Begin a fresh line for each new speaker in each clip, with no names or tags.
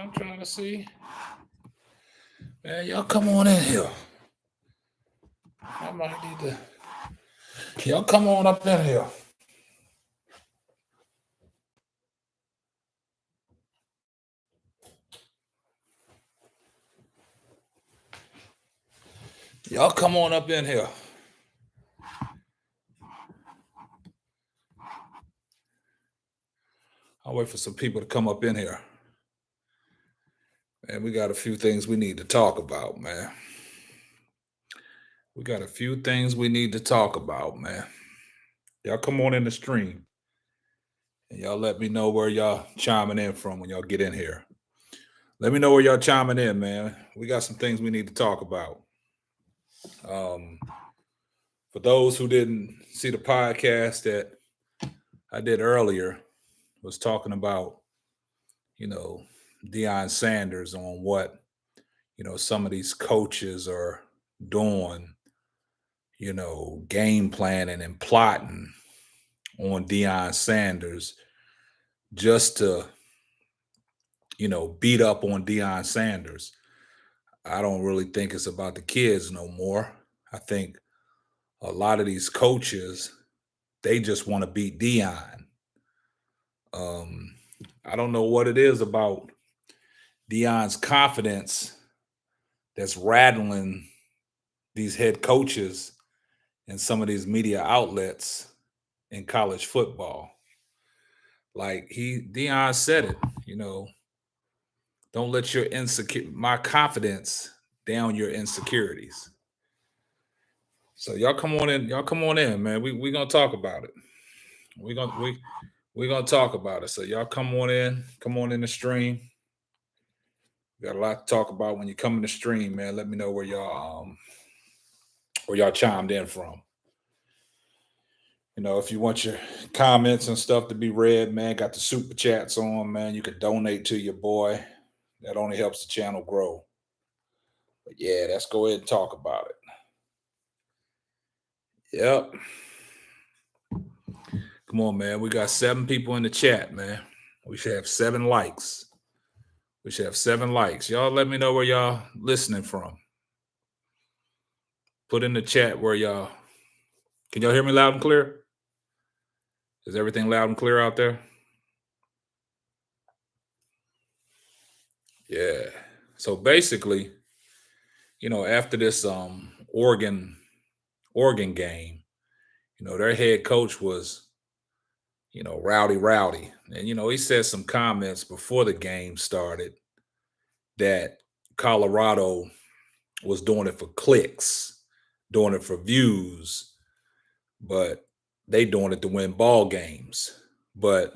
I'm trying to see. Man, y'all come on in here. I might need to. Y'all come on up in here. Y'all come on up in here. I'll wait for some people to come up in here. Man, we got a few things we need to talk about, man. We got a few things we need to talk about, man. Y'all come on in the stream. And y'all let me know where y'all chiming in from when y'all get in here. Let me know where y'all chiming in, man. We got some things we need to talk about. For those who didn't see the podcast that I did earlier, was talking about, Deion Sanders on what, some of these coaches are doing, game planning and plotting on Deion Sanders just to, beat up on Deion Sanders. I don't really think it's about the kids no more. I think a lot of these coaches, they just want to beat Deion. I don't know what it is about Deion's confidence that's rattling these head coaches and some of these media outlets in college football. Like Deion said it, don't let my confidence down your insecurities. So y'all come on in, man. We gonna talk about it. We're gonna talk about it. So y'all come on in the stream. We got a lot to talk about when you come in the stream, man. Let me know where y'all chimed in from. If you want your comments and stuff to be read, man, got the super chats on, man. You can donate to your boy. That only helps the channel grow. But yeah, let's go ahead and talk about it. Yep. Come on, man. We got 7 people in the chat, man. We should have 7 likes. Y'all let me know where y'all listening from. Put in the chat where y'all. Can y'all hear me loud and clear? Is everything loud and clear out there? Yeah. So basically, after this Oregon game, their head coach was, rowdy. And, he said some comments before the game started that Colorado was doing it for clicks, doing it for views, but they doing it to win ball games. But,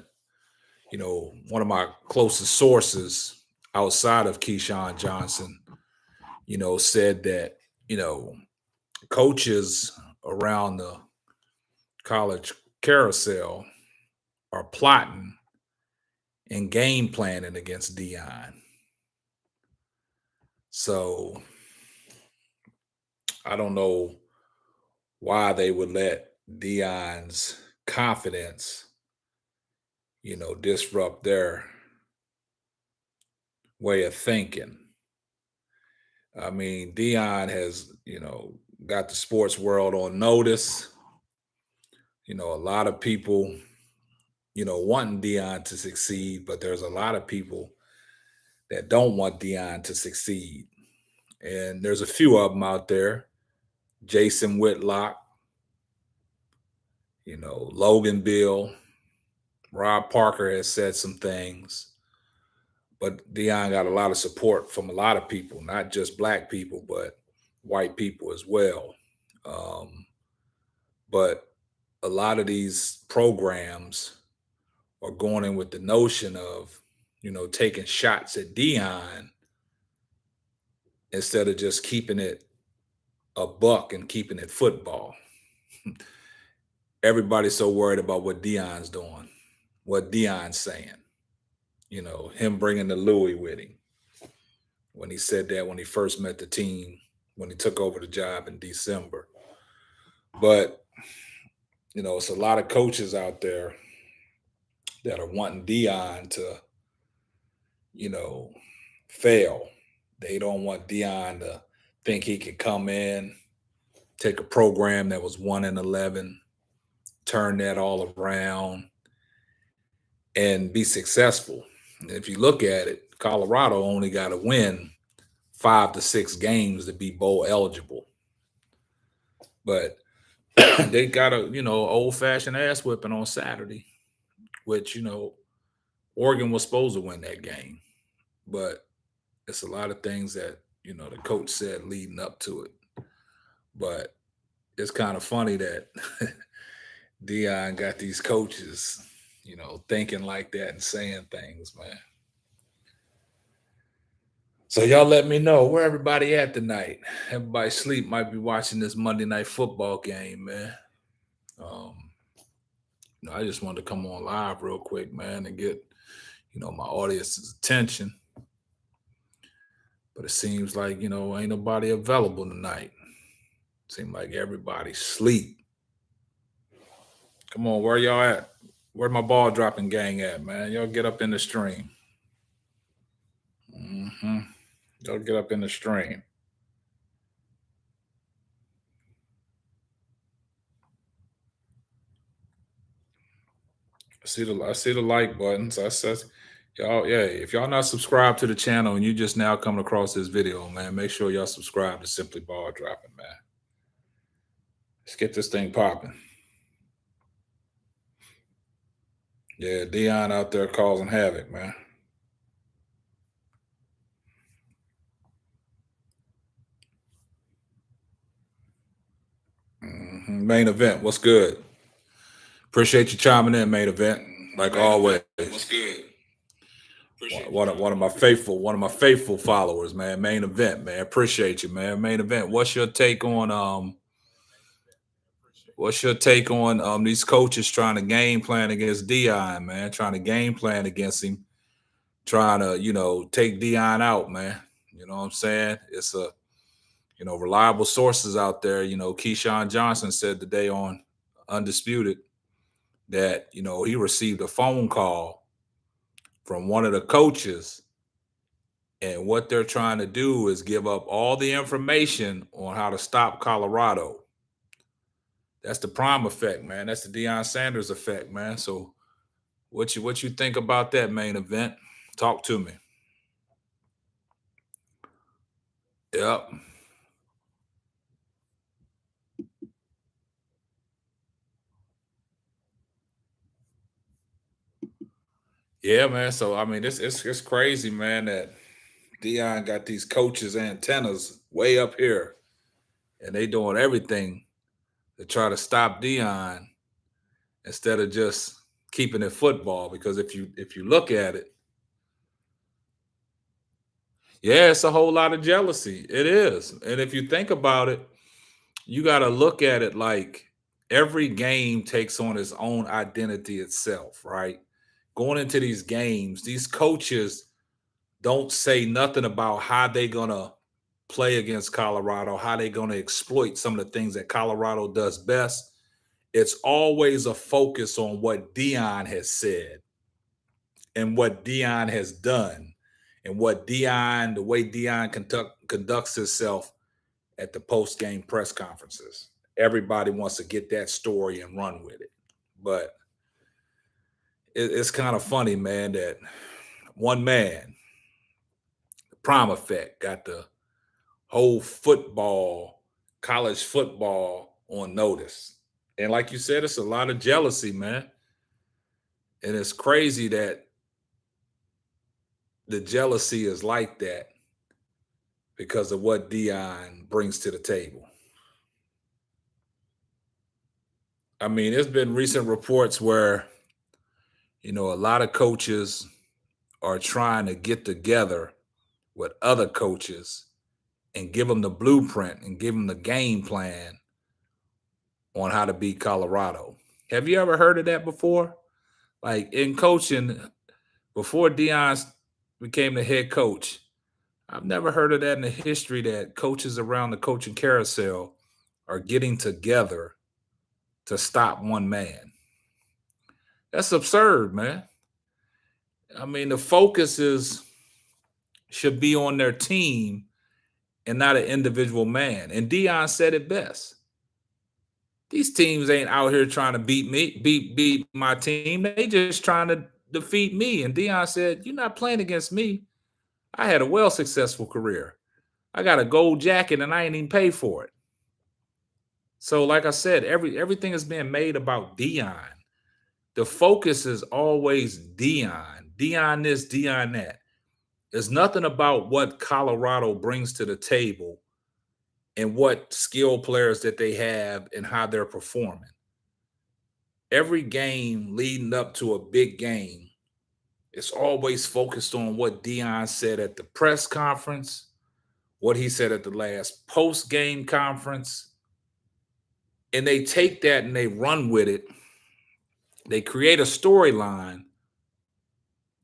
one of my closest sources outside of Keyshawn Johnson, said that, coaches around the college carousel are plotting and game planning against Deion. So I don't know why they would let Deion's confidence, disrupt their way of thinking. I mean, Deion has, got the sports world on notice. A lot of people, wanting Deion to succeed, but there's a lot of people that don't want Deion to succeed. And there's a few of them out there. Jason Whitlock, Logan Bill, Rob Parker has said some things, but Deion got a lot of support from a lot of people, not just black people, but white people as well. But a lot of these programs are going in with the notion of, taking shots at Deion instead of just keeping it a buck and keeping it football. Everybody's so worried about what Deion's doing, what Deion's saying. Him bringing the Louis with him when he said that when he first met the team, when he took over the job in December. But, it's a lot of coaches out there that are wanting Deion to, fail. They don't want Deion to think he could come in, take a program that was 1-11, turn that all around, and be successful. If you look at it, Colorado only got to win 5 to 6 games to be bowl eligible. But they got a, old fashioned ass whipping on Saturday, which, Oregon was supposed to win that game. But it's a lot of things that, the coach said leading up to it. But it's kind of funny that Deion got these coaches, thinking like that and saying things, man. So y'all let me know where everybody at tonight. Everybody sleep might be watching this Monday Night Football game, man. I just wanted to come on live real quick, man, and get, my audience's attention. But it seems like, ain't nobody available tonight. Seems like everybody sleep. Come on, where y'all at? Where my ball dropping gang at, man? Y'all get up in the stream. Y'all get up in the stream. I see the like buttons. I said, y'all, yeah. If y'all not subscribed to the channel and you just now coming across this video, man, make sure y'all subscribe to Simply Ball Dropping, man. Let's get this thing popping. Yeah, Deion out there causing havoc, man. Main event, what's good? Appreciate you chiming in, main event, like always. What's good? One of my faithful followers, man. Main event, man. Appreciate you, man. Main event. What's your take on these coaches trying to game plan against Deion, man? Trying to game plan against him, trying to, take Deion out, man. You know what I'm saying? It's a reliable sources out there. Keyshawn Johnson said today on Undisputed that, he received a phone call from one of the coaches, and what they're trying to do is give up all the information on how to stop Colorado. That's the prime effect, man. That's the Deion Sanders effect, man. So what you think about that, main event? Talk to me. Yep. Yeah, man. So I mean, it's crazy, man, that Deion got these coaches' antennas way up here, and they doing everything to try to stop Deion instead of just keeping it football. Because if you look at it, yeah, it's a whole lot of jealousy. It is, and if you think about it, you got to look at it like every game takes on its own identity itself, right? Going into these games, these coaches don't say nothing about how they're going to play against Colorado, how they're going to exploit some of the things that Colorado does best. It's always a focus on what Deion has said and what Deion has done and the way Deion conducts himself at the post-game press conferences. Everybody wants to get that story and run with it. But it's kind of funny, man, that one man, the prime effect, got the whole college football on notice. And like you said, it's a lot of jealousy, man. And it's crazy that the jealousy is like that because of what Deion brings to the table. I mean, there's been recent reports where, a lot of coaches are trying to get together with other coaches and give them the blueprint and give them the game plan on how to beat Colorado. Have you ever heard of that before? Like in coaching, before Deion became the head coach, I've never heard of that in the history that coaches around the coaching carousel are getting together to stop one man. That's absurd, man. I mean, the focus is should be on their team and not an individual man. And Deion said it best. These teams ain't out here trying to beat me, beat my team. They just trying to defeat me. And Deion said, "You're not playing against me. I had a well successful career. I got a gold jacket and I ain't even paid for it." So, like I said, everything is being made about Deion. The focus is always Deion. Deion this, Deion that. There's nothing about what Colorado brings to the table and what skill players that they have and how they're performing. Every game leading up to a big game, it's always focused on what Deion said at the press conference, what he said at the last post-game conference. And they take that and they run with it. They create a storyline,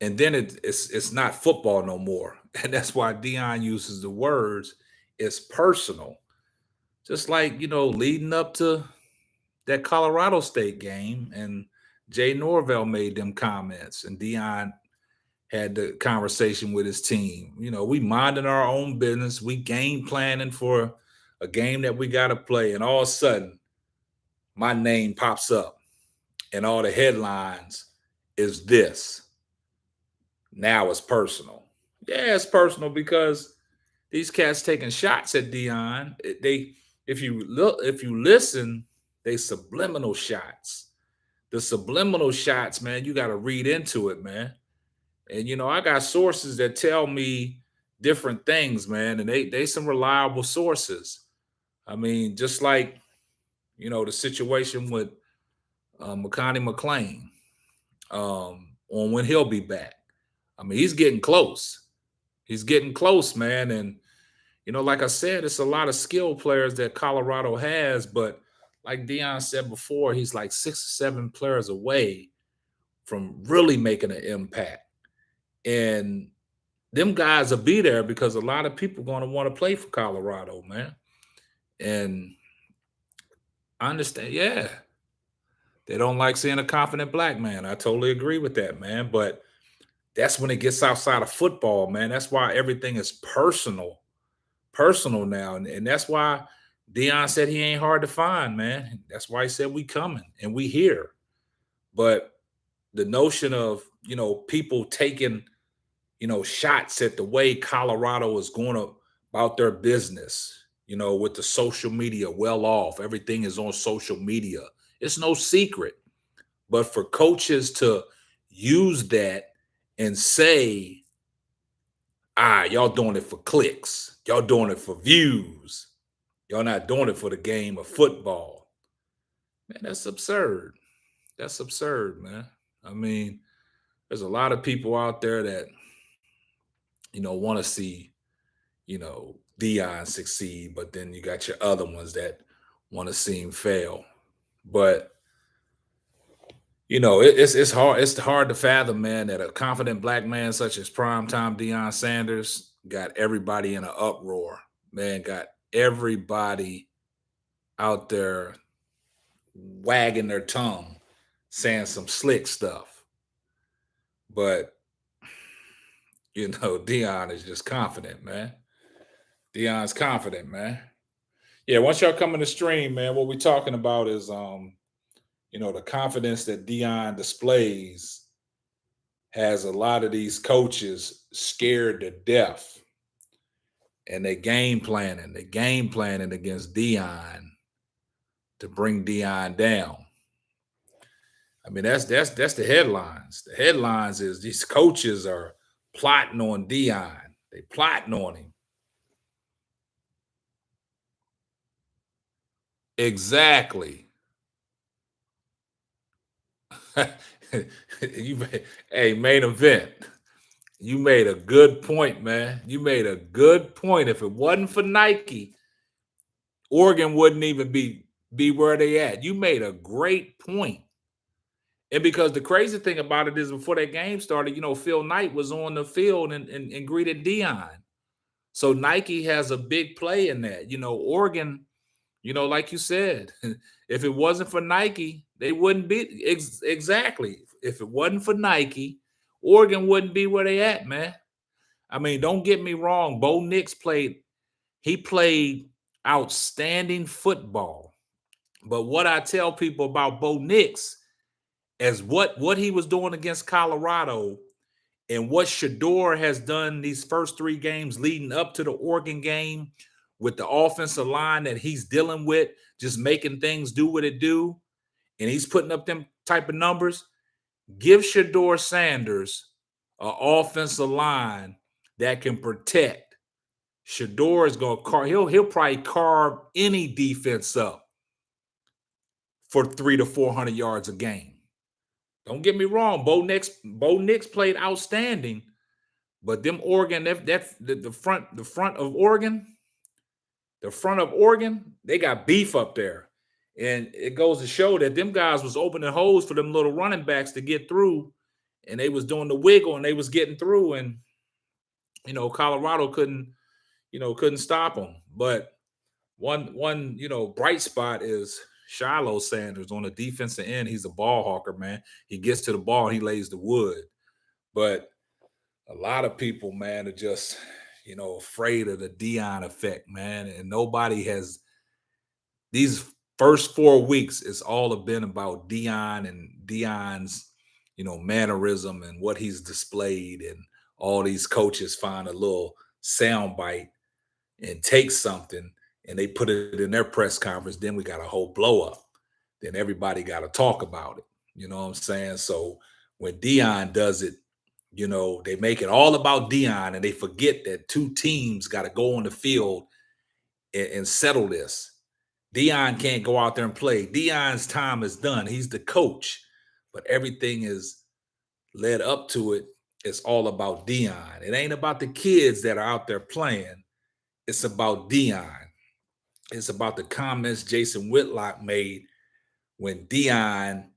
and then it's not football no more. And that's why Deion uses the words, it's personal. Just like, leading up to that Colorado State game, and Jay Norvell made them comments, and Deion had the conversation with his team. We minding our own business. We game planning for a game that we got to play. And all of a sudden, my name pops up and all the headlines is this. Now it's personal. Yeah, it's personal because these cats taking shots at Deion. If you listen, they subliminal shots. The subliminal shots, man, you got to read into it, man. And I got sources that tell me different things, man, and they some reliable sources. I mean, just like the situation with McConaughey McLean on when he'll be back. I mean, he's getting close. He's getting close, man. And like I said, it's a lot of skilled players that Colorado has, but like Deion said before, he's like 6 or 7 players away from really making an impact. And them guys will be there because a lot of people going to want to play for Colorado, man. And I understand, yeah. They don't like seeing a confident black man. I totally agree with that, man. But that's when it gets outside of football, man. That's why everything is personal now. And that's why Deion said he ain't hard to find, man. That's why he said we coming and we here. But the notion of, people taking, shots at the way Colorado is going about their business, with the social media well off. Everything is on social media. It's no secret. But for coaches to use that and say, y'all doing it for clicks. Y'all doing it for views. Y'all not doing it for the game of football. Man, that's absurd. That's absurd, man. I mean, there's a lot of people out there that, want to see, Deion succeed, but then you got your other ones that want to see him fail. But it's hard. It's hard to fathom, man, that a confident black man such as primetime Deion Sanders got everybody in an uproar. Man, got everybody out there wagging their tongue, saying some slick stuff. But Deion is just confident, man. Deion's confident, man. Yeah, once y'all come in the stream, man, what we're talking about is the confidence that Deion displays has a lot of these coaches scared to death. And they game planning against Deion to bring Deion down. I mean, that's the headlines. The headlines is these coaches are plotting on Deion. They plotting on him. Exactly. Hey, main event. You made a good point, man. You made a good point. If it wasn't for Nike, Oregon wouldn't even be where they at. You made a great point. And because the crazy thing about it is before that game started, Phil Knight was on the field and greeted Deion. So Nike has a big play in that. Oregon, like you said, if it wasn't for Nike, they wouldn't be exactly. If it wasn't for Nike, Oregon wouldn't be where they at, man. I mean, don't get me wrong. Bo Nix played outstanding football. But what I tell people about Bo Nix is what he was doing against Colorado and what Shador has done these first 3 games leading up to the Oregon game with the offensive line that he's dealing with, just making things do what it do, and he's putting up them type of numbers. Give Shador Sanders an offensive line that can protect. Shador is going to carve. He'll probably carve any defense up for 300 to 400 yards a game. Don't get me wrong. Bo Nix played outstanding, but them Oregon, the front of Oregon, they got beef up there. And it goes to show that them guys was opening holes for them little running backs to get through, and they was doing the wiggle and they was getting through, and Colorado couldn't stop them. But one bright spot is Shiloh Sanders on the defensive end. He's a ball hawker, man. He gets to the ball and he lays the wood. But a lot of people, man, are just afraid of the Deion effect, man. And nobody has these first 4 weeks. It's all been about Deion and Deion's mannerism and what he's displayed, and all these coaches find a little sound bite and take something and they put it in their press conference. Then we got a whole blow up. Then everybody got to talk about it. You know what I'm saying? So when Deion does it, they make it all about Deion, and they forget that 2 teams got to go on the field and settle this. Deion can't go out there and play. Deion's time is done. He's the coach, but everything is led up to it. It's all about Deion. It ain't about the kids that are out there playing. It's about Deion. It's about the comments Jason Whitlock made when Deion,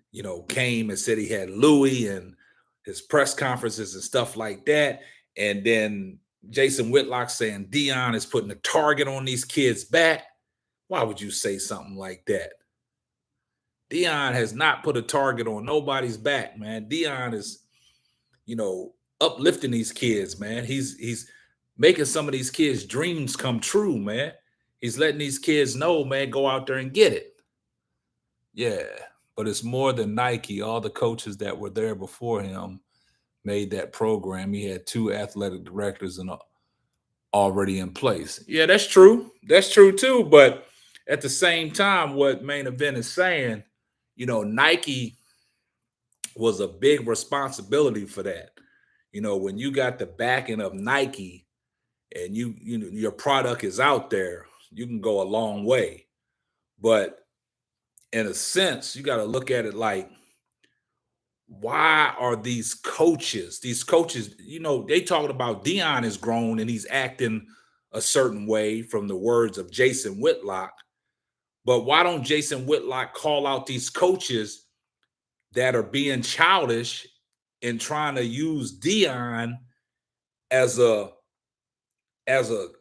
came and said he had Louis and his press conferences and stuff like that. And then Jason Whitlock saying Deion is putting a target on these kids' back. Why would you say something like that? Deion has not put a target on nobody's back, man. Deion is, uplifting these kids, man. He's making some of these kids' dreams come true, man. He's letting these kids know, man, go out there and get it. Yeah, but it's more than Nike. All the coaches that were there before him made that program. He had 2 athletic directors and already in place. Yeah, that's true. That's true too. But at the same time, what Main Event is saying, Nike was a big responsibility for that. When you got the backing of Nike and your product is out there, you can go a long way. But in a sense, you got to look at it like, why are these coaches, they talking about Deion is grown and he's acting a certain way from the words of Jason Whitlock. But why don't Jason Whitlock call out these coaches that are being childish and trying to use Deion as a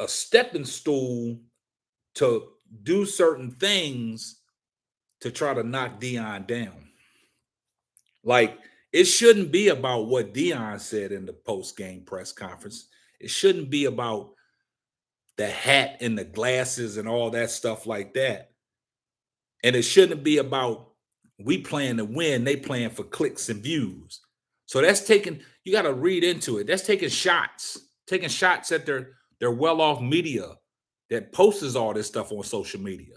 stepping stool to do certain things to try to knock Deion down? Like, it shouldn't be about what Deion said in the post-game press conference. It shouldn't be about the hat and the glasses and all that stuff like that. And it shouldn't be about we playing to win, they playing for clicks and views. So you got to read into it. That's taking shots at their well-off media that posts all this stuff on social media.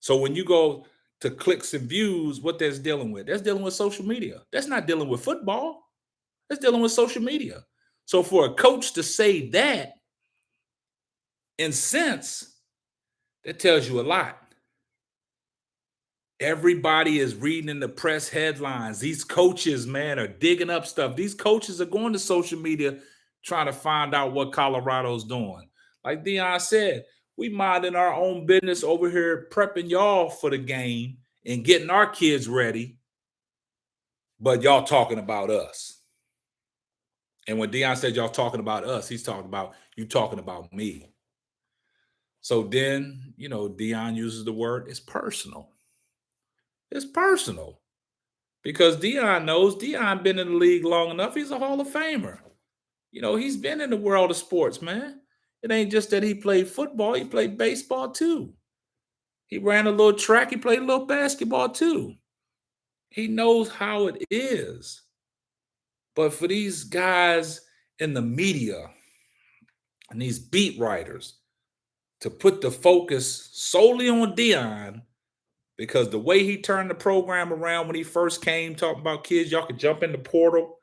So when you go to clicks and views, what that's dealing with social media. That's not dealing with football. That's dealing with social media. So for a coach to say that, in sense, that tells you a lot. Everybody is reading in the press headlines. These coaches, man, are digging up stuff. These coaches are going to social media trying to find out what Colorado's doing. Like Deion said, we minding our own business over here, prepping y'all for the game and getting our kids ready, but y'all talking about us. And when Deion said y'all talking about us, he's talking about you talking about me. So then, Deion uses the word, it's personal. It's personal. Because Deion knows Deion been in the league long enough. He's a Hall of Famer. He's been in the world of sports, man. It ain't just that he played football, he played baseball too. He ran a little track, he played a little basketball too. He knows how it is. But for these guys in the media and these beat writers to put the focus solely on Deion, because the way he turned the program around when he first came, talking about kids, y'all could jump in the portal.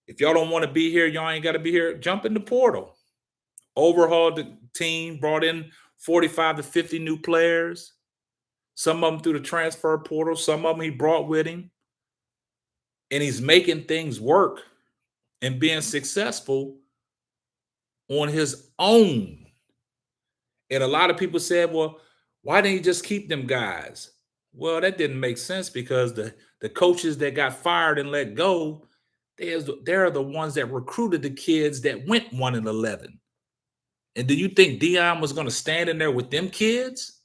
If y'all don't want to be here, y'all ain't got to be here. Jump in the portal. Overhauled the team, brought in 45 to 50 new players. Some of them through the transfer portal. Some of them he brought with him. And he's making things work and being successful on his own. And a lot of people said, well, why didn't he just keep them guys? Well, that didn't make sense because the coaches that got fired and let go, they're the ones that recruited the kids that went 1-11. And do you think Deion was going to stand in there with them kids?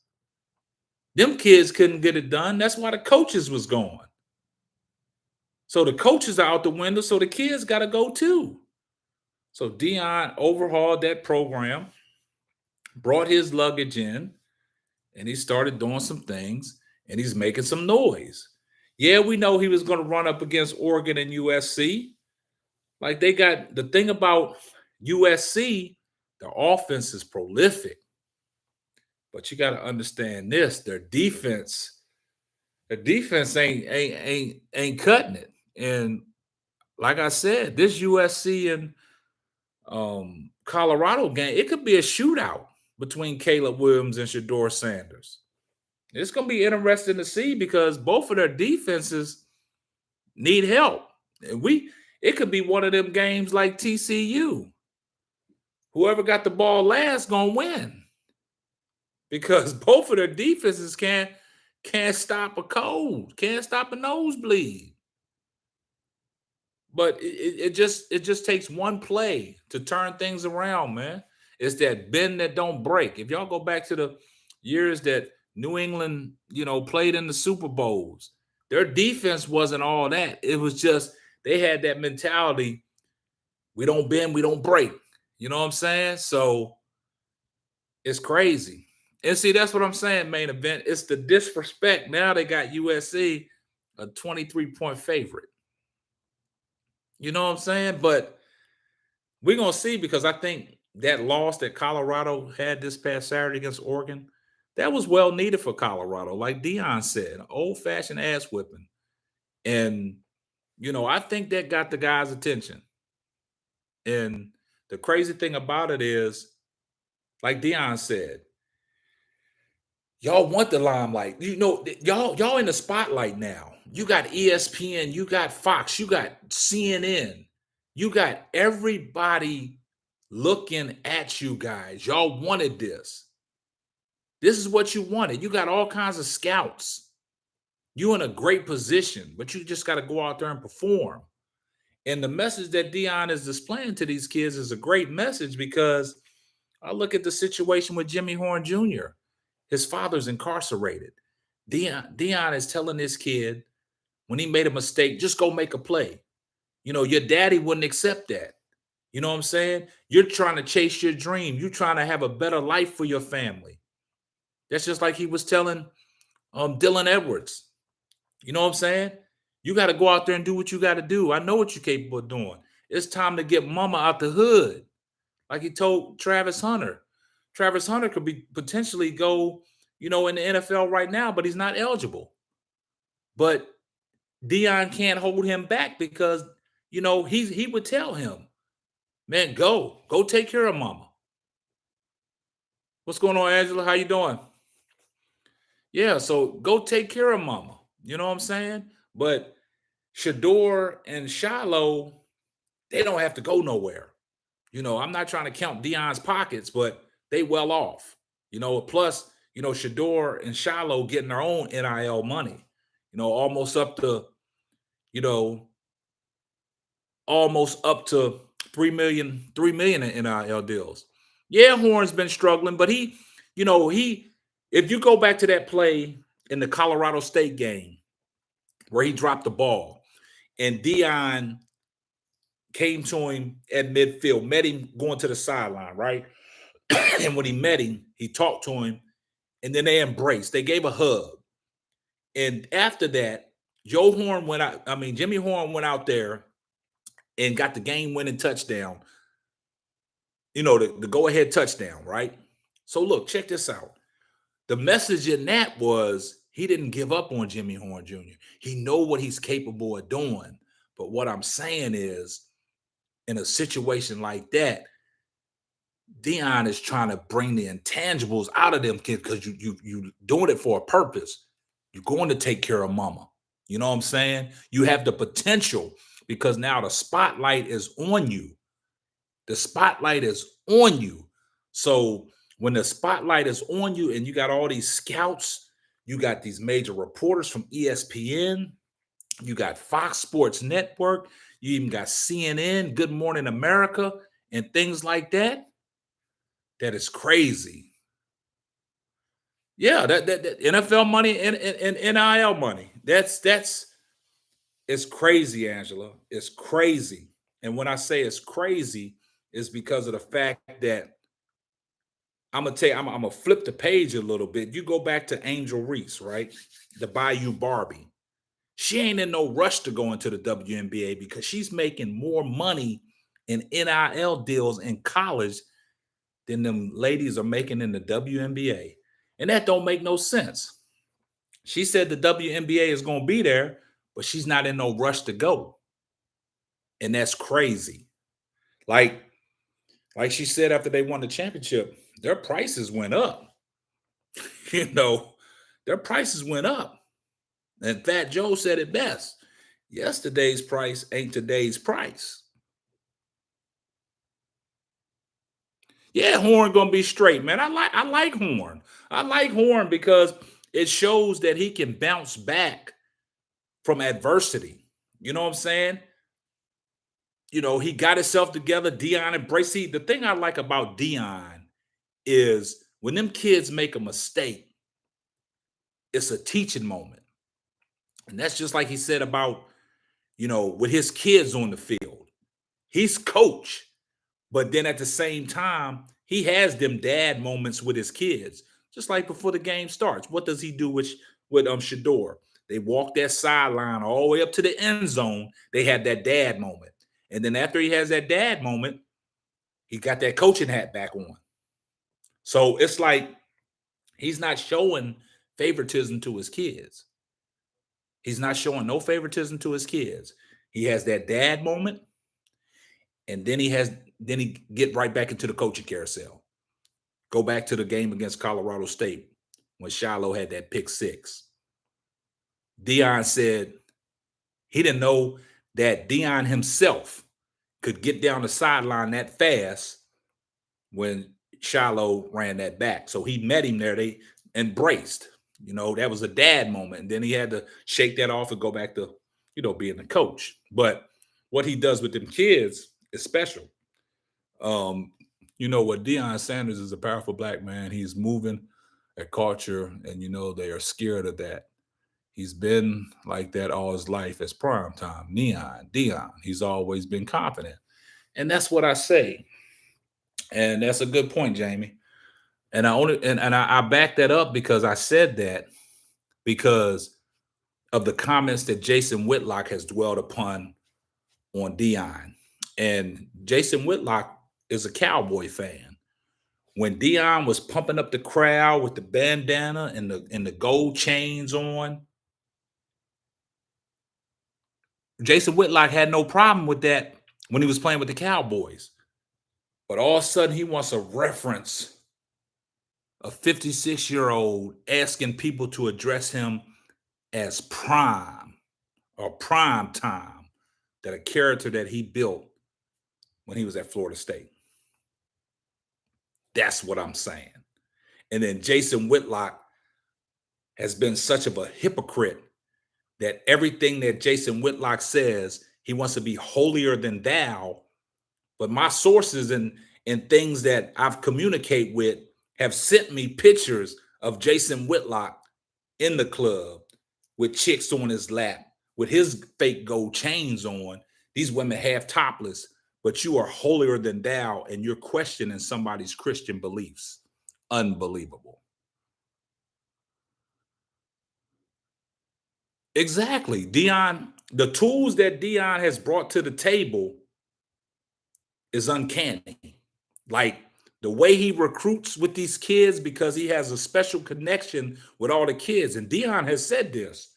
Them kids couldn't get it done. That's why the coaches was gone. So the coaches are out the window, so the kids got to go too. So Deion overhauled that program, brought his luggage in, and he started doing some things, and he's making some noise. Yeah, we know he was going to run up against Oregon and USC. Like, they got the thing about USC, their offense is prolific. But you got to understand this: their defense ain't cutting it. And like I said, this USC and Colorado game, it could be a shootout between Caleb Williams and Shador Sanders. It's going to be interesting to see because both of their defenses need help. And it could be one of them games like TCU. Whoever got the ball last going to win because both of their defenses can't stop a cold, can't stop a nosebleed. But it just takes one play to turn things around, man. It's that bend that don't break. If y'all go back to the years that New England, played in the Super Bowls, their defense wasn't all that. It was just they had that mentality: we don't bend, we don't break. You know what I'm saying? So it's crazy. And see, that's what I'm saying, main event. It's the disrespect. Now they got USC a 23-point favorite. You know what I'm saying? But we're going to see, because I think that loss that Colorado had this past Saturday against Oregon, that was well needed for Colorado. Like Deion said, old-fashioned ass whipping. And, I think that got the guys' attention. And the crazy thing about it is, like Deion said, y'all want the limelight. Y'all in the spotlight now. You got ESPN, you got Fox, you got CNN, you got everybody looking at you guys. Y'all wanted this. This is what you wanted. You got all kinds of scouts. You in a great position, but you just got to go out there and perform. And the message that Deion is displaying to these kids is a great message, because I look at the situation with Jimmy Horn Jr. His father's incarcerated. Deion is telling this kid, when he made a mistake, just go make a play. Your daddy wouldn't accept that. You know what I'm saying? You're trying to chase your dream. You're trying to have a better life for your family. That's just like he was telling Dylan Edwards. You know what I'm saying? You got to go out there and do what you got to do. I know what you're capable of doing. It's time to get mama out the hood. Like he told Travis Hunter. Travis Hunter could be potentially go, in the NFL right now, but he's not eligible. But Deion can't hold him back because, he would tell him, man, go take care of mama. What's going on, Angela? How you doing? Yeah, so go take care of mama. You know what I'm saying? But Shador and Shiloh, they don't have to go nowhere. I'm not trying to count Deion's pockets, but they well off. Plus, Shador and Shiloh getting their own NIL money. Almost up to, almost up to 3 million in NIL deals. Yeah, Horn's been struggling, but he, if you go back to that play in the Colorado State game where he dropped the ball and Deion came to him at midfield, met him going to the sideline, right? And when he met him, he talked to him, and then they embraced. They gave a hug. And after that, Joe Horn went out. I mean, Jimmy Horn went out there and got the game-winning touchdown. The go-ahead touchdown, right? So look, check this out. The message in that was he didn't give up on Jimmy Horn Jr. He know what he's capable of doing. But what I'm saying is, in a situation like that, Deion is trying to bring the intangibles out of them kids because you doing it for a purpose. You're going to take care of mama. You know what I'm saying? You have the potential because now the spotlight is on you. The spotlight is on you. So when the spotlight is on you and you got all these scouts, you got these major reporters from ESPN, you got Fox Sports Network, you even got CNN, Good Morning America, and things like that. That is crazy. Yeah, that NFL money and NIL money. That's it's crazy, Angela. It's crazy. And when I say it's crazy, it's because of the fact that I'm gonna flip the page a little bit. You go back to Angel Reese, right? The Bayou Barbie. She ain't in no rush to go into the WNBA because she's making more money in NIL deals in college than them ladies are making in the WNBA. And that don't make no sense. She said the WNBA is going to be there, but she's not in no rush to go. And that's crazy. Like she said after they won the championship, their prices went up. Their prices went up. And Fat Joe said it best. Yesterday's price ain't today's price. Yeah, Horn gonna be straight, man. I like Horn. I like Horn because it shows that he can bounce back from adversity. You know what I'm saying? He got himself together. Deion embraced. See, the thing I like about Deion is when them kids make a mistake, it's a teaching moment. And that's just like he said about, with his kids on the field. He's coach. But then at the same time, he has them dad moments with his kids. Just like before the game starts. What does he do with Shador? They walk that sideline all the way up to the end zone. They have that dad moment. And then after he has that dad moment, he got that coaching hat back on. So it's like he's not showing favoritism to his kids. He's not showing no favoritism to his kids. He has that dad moment, and then he get right back into the coaching carousel. Go back to the game against Colorado State when Shiloh had that pick six. Deion said he didn't know that Deion himself could get down the sideline that fast when Shiloh ran that back. So he met him there. They embraced. That was a dad moment. And then he had to shake that off and go back to, being the coach. But what he does with them kids is special. What Deion Sanders is a powerful black man. He's moving a culture, and they are scared of that. He's been like that all his life as prime time. Deion. He's always been confident. And that's what I say. And that's a good point, Jamie. And I back that up because I said that because of the comments that Jason Whitlock has dwelled upon on Deion. And Jason Whitlock is a Cowboy fan. When Deion was pumping up the crowd with the bandana and the gold chains on, Jason Whitlock had no problem with that when he was playing with the Cowboys. But all of a sudden, he wants a reference, a 56-year-old asking people to address him as prime or prime time, that a character that he built when he was at Florida State. That's what I'm saying. And then Jason Whitlock has been such of a hypocrite that everything that Jason Whitlock says, he wants to be holier than thou. But my sources and things that I've communicated with have sent me pictures of Jason Whitlock in the club with chicks on his lap, with his fake gold chains on. these women half topless, but you are holier than thou and you're questioning somebody's Christian beliefs. Unbelievable. Exactly. Deion, the tools that Deion has brought to the table is uncanny. Like the way he recruits with these kids because he has a special connection with all the kids. And Deion has said this.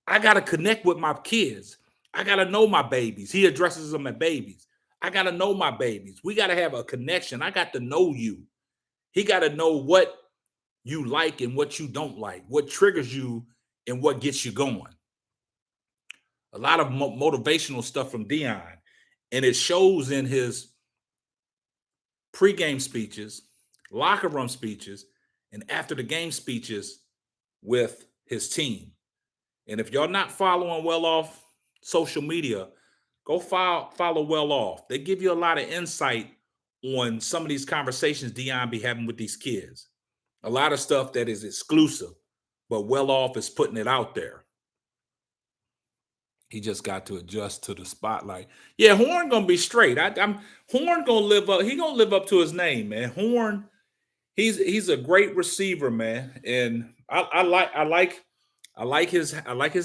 I got to connect with my kids. I got to know my babies. He addresses them as babies. I got to know my babies. We got to have a connection. I got to know you. He got to know what you like and what you don't like, what triggers you and what gets you going. A lot of motivational stuff from Deion. And it shows in his pregame speeches, locker room speeches, and after the game speeches with his team. And if y'all not following Well Off social media, go follow Well Off. They give you a lot of insight on some of these conversations Deion be having with these kids. A lot of stuff that is exclusive, but Well Off is putting it out there. He just got to adjust to the spotlight. Yeah, Horn gonna be straight. I'm Horn gonna live up. He gonna live up to his name, man. Horn, he's a great receiver, man. And I like his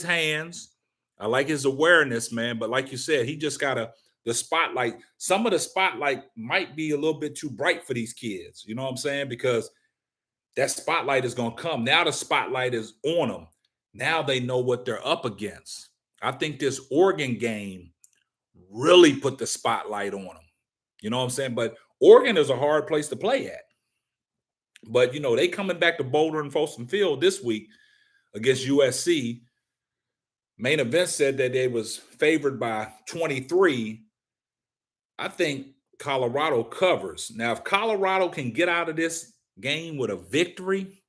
hands. I like his awareness, man. But like you said, he just gotta the spotlight. Some of the spotlight might be a little bit too bright for these kids. You know what I'm saying? Because that spotlight is gonna come. Now the spotlight is on them. Now they know what they're up against. I think this Oregon game really put the spotlight on them. You know what I'm saying? But Oregon is a hard place to play at. But you know, they coming back to Boulder and Folsom Field this week against USC. Main Event said that they was favored by 23. I think Colorado covers. Now, if Colorado can get out of this game with a victory,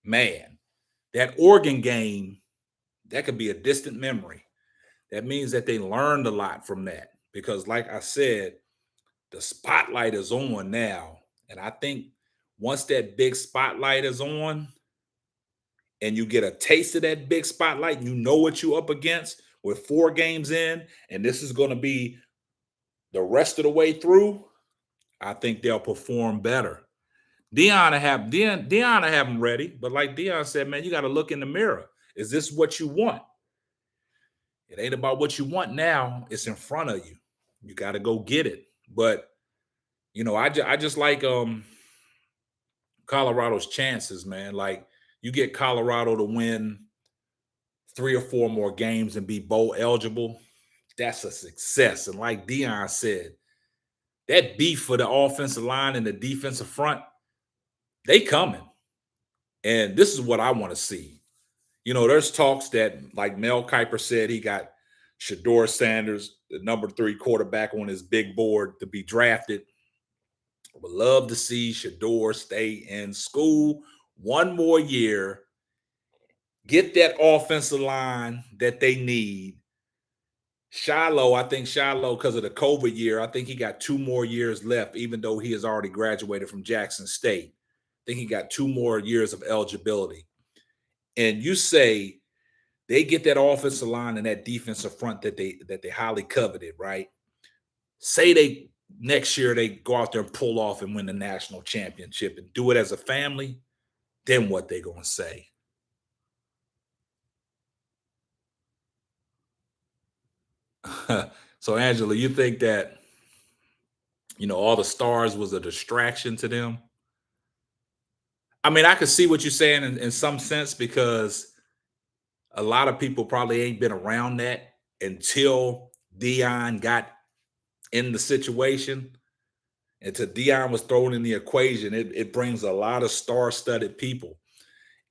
man, that Oregon game, that could be a distant memory. That means that they learned a lot from that because, like I said, the spotlight is on now. And I think once that big spotlight is on and you get a taste of that big spotlight, you know what you're up against with 4 games in, and this is going to be the rest of the way through, I think they'll perform better. Deion will have them ready, but like Deion said, man, you got to look in the mirror. Is this what you want? It ain't about what you want now. It's in front of you. You got to go get it. But you know, I just like Colorado's chances, man. Like you get Colorado to win 3 or 4 more games and be bowl eligible. That's a success. And like Deion said, that beef for the offensive line and the defensive front, they coming. And this is what I want to see. You know, there's talks that, like Mel Kiper said, he got Deion Sanders, the number 3 quarterback on his big board to be drafted. Would love to see Shador stay in school 1 more year, get that offensive line that they need. Shiloh, because of the COVID year, I think he got 2 more years left, even though he has already graduated from Jackson State. I think he got 2 more years of eligibility. And you say they get that offensive line and that defensive front that they highly coveted, right? Say they next year they go out there and pull off and win the national championship and do it as a family, then what they gonna say? So Angela, you think that all the stars was a distraction to them? I mean, I could see what you're saying in some sense because a lot of people probably ain't been around that until Deion got in the situation. Until Deion was thrown in the equation, it brings a lot of star-studded people.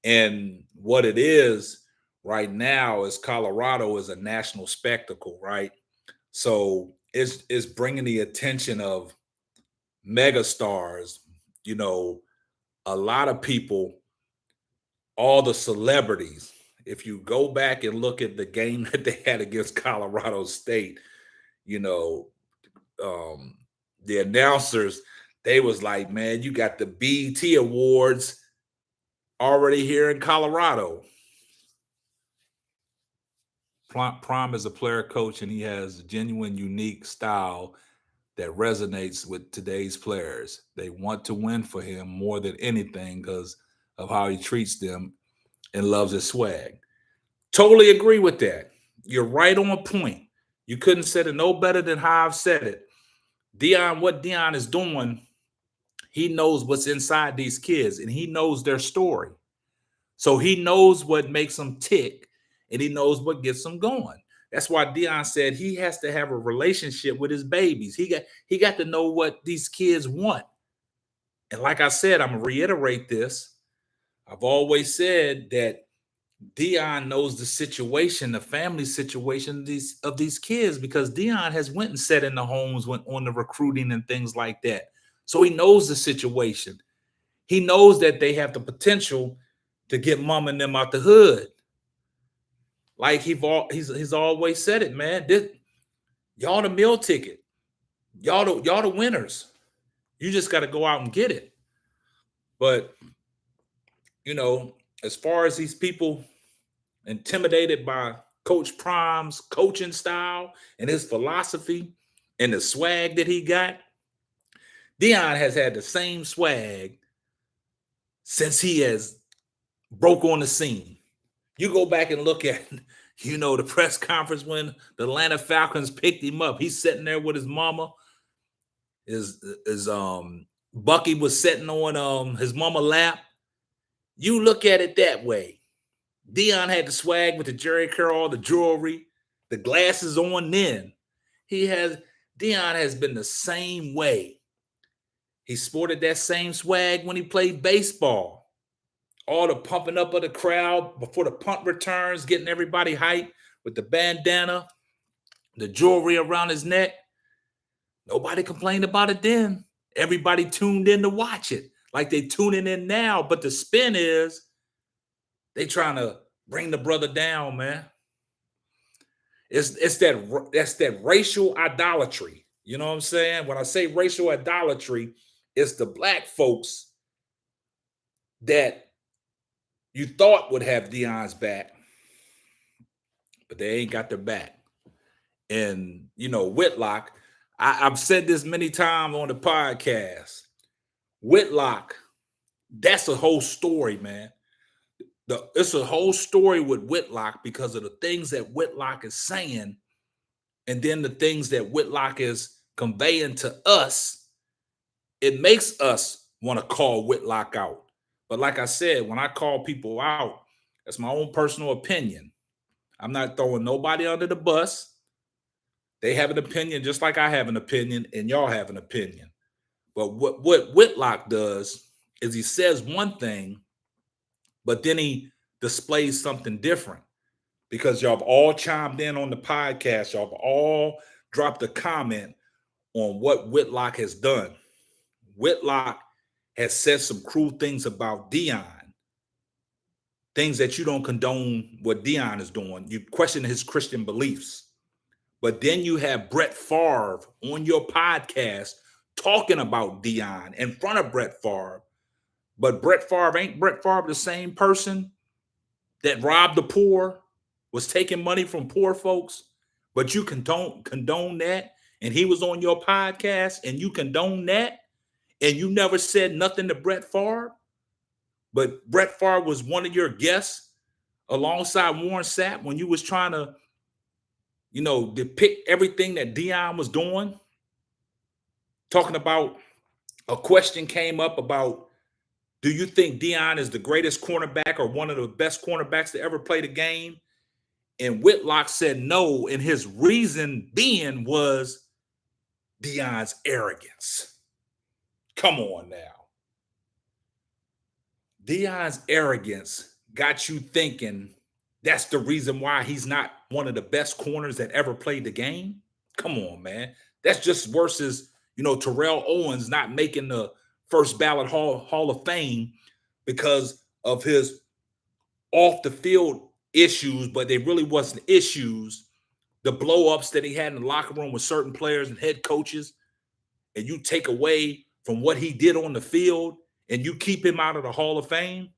And what it is right now is Colorado is a national spectacle, right? So it's bringing the attention of mega stars, a lot of people, all the celebrities. If you go back and look at the game that they had against Colorado State, you know, the announcers, they was like, man, you got the BET Awards already here in Colorado. Prime is a player coach, and he has a genuine, unique style that resonates with today's players. They want to win for him more than anything because of how he treats them and loves his swag. Totally agree with that. You're right on point. You couldn't said it no better than how I've said it. What Deion is doing, he knows what's inside these kids and he knows their story. So he knows what makes them tick and he knows what gets them going. That's why Deion said he has to have a relationship with his babies. He got to know what these kids want. And like I said, I'm gonna reiterate this. I've always said that Deion knows the situation, the family situation of these kids, because Deion has went and sat in the homes, went on the recruiting and things like that. So he knows the situation. He knows that they have the potential to get mom and them out the hood. Like he's always said it, man. Y'all the meal ticket. Y'all the winners. You just got to go out and get it. But as far as these people intimidated by Coach Prime's coaching style and his philosophy and the swag that he got, Deion has had the same swag since he has broke on the scene. You go back and look at, the press conference when the Atlanta Falcons picked him up. He's sitting there with his mama. His Bucky was sitting on his mama lap. You look at it that way. Deion had the swag with the Jerry curl, the jewelry, the glasses on then. Deion has been the same way. He sported that same swag when he played baseball. All the pumping up of the crowd before the punt returns, getting everybody hyped with the bandana, the jewelry around his neck. Nobody complained about it then. Everybody tuned in to watch it like they tuning in now. But the spin is they trying to bring the brother down, man. That's that racial idolatry. You know what I'm saying? When I say racial idolatry, it's the black folks that you thought would have Deion's back, but they ain't got their back. And, Whitlock, I've said this many times on the podcast. Whitlock, that's a whole story, man. It's a whole story with Whitlock because of the things that Whitlock is saying and then the things that Whitlock is conveying to us. It makes us want to call Whitlock out. But like I said, when I call people out, that's my own personal opinion. I'm not throwing nobody under the bus. They have an opinion just like I have an opinion and y'all have an opinion. But what Whitlock does is he says one thing, but then he displays something different because y'all have all chimed in on the podcast. Y'all have all dropped a comment on what Whitlock has done. Whitlock has said some cruel things about Deion, things that you don't condone what Deion is doing. You question his Christian beliefs. But then you have Brett Favre on your podcast talking about Deion in front of Brett Favre. But ain't Brett Favre the same person that robbed the poor, was taking money from poor folks? But you condone that, and he was on your podcast, and you condone that? And you never said nothing to Brett Favre, but Brett Favre was one of your guests alongside Warren Sapp when you was trying to, depict everything that Deion was doing. Talking about a question came up about, do you think Deion is the greatest cornerback or one of the best cornerbacks to ever play the game? And Whitlock said no, and his reason being was Deion's arrogance. Come on now. Deion's arrogance got you thinking that's the reason why he's not one of the best corners that ever played the game? Come on, man. That's just worse as, Terrell Owens not making the first ballot Hall of Fame because of his off the field issues, but they really wasn't issues. The blow-ups that he had in the locker room with certain players and head coaches, and you take away from what he did on the field and you keep him out of the Hall of Fame.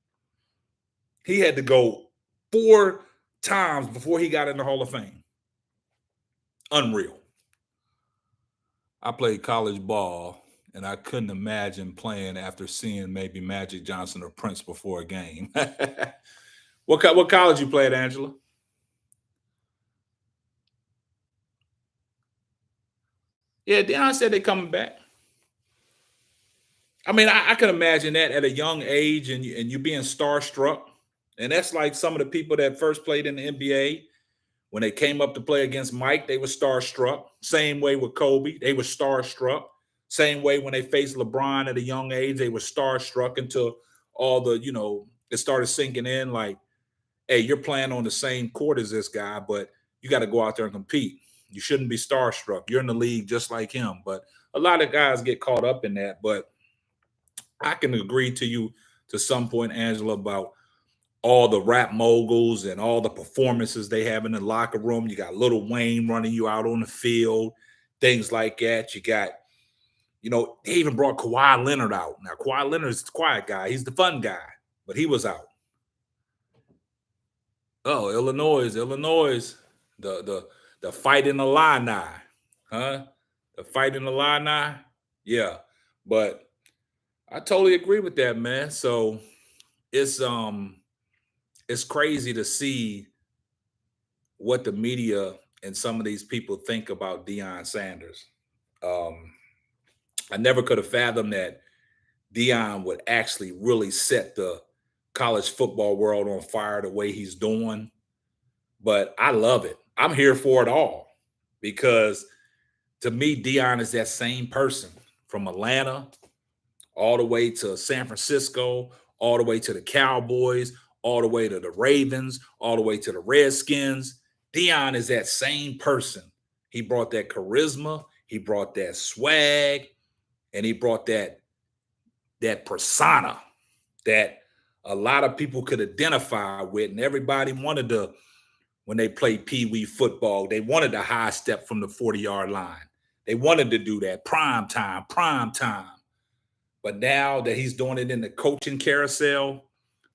He had to go 4 times before he got in the Hall of Fame. Unreal. I played college ball, and I couldn't imagine playing after seeing maybe Magic Johnson or Prince before a game. What college you played, Angela? Yeah, Deion said they coming back. I mean, I can imagine that at a young age, and you being starstruck, and that's like some of the people that first played in the NBA. When they came up to play against Mike, they were starstruck. Same way with Kobe, they were starstruck. Same way when they faced LeBron at a young age, they were starstruck until all the, it started sinking in like, hey, you're playing on the same court as this guy, but you got to go out there and compete. You shouldn't be starstruck. You're in the league just like him. But a lot of guys get caught up in that. But I can agree to you to some point, Angela, about all the rap moguls and all the performances they have in the locker room. You got Lil Wayne running you out on the field, things like that. You got, they even brought Kawhi Leonard out. Now, Kawhi Leonard's the quiet guy. He's the fun guy, but he was out. Oh, Illinois, the fight in the Illini, huh? The fight in the Illini, yeah. But I totally agree with that, man. So it's crazy to see what the media and some of these people think about Deion Sanders. Um, I never could have fathomed that Deion would actually really set the college football world on fire the way he's doing. But I love it. I'm here for it all because to me, Deion is that same person from Atlanta all the way to San Francisco, all the way to the Cowboys, all the way to the Ravens, all the way to the Redskins. Deion is that same person. He brought that charisma, he brought that swag, and he brought that persona that a lot of people could identify with, and everybody wanted to, when they played Pee Wee football, they wanted a high step from the 40-yard line. They wanted to do that prime time. But now that he's doing it in the coaching carousel,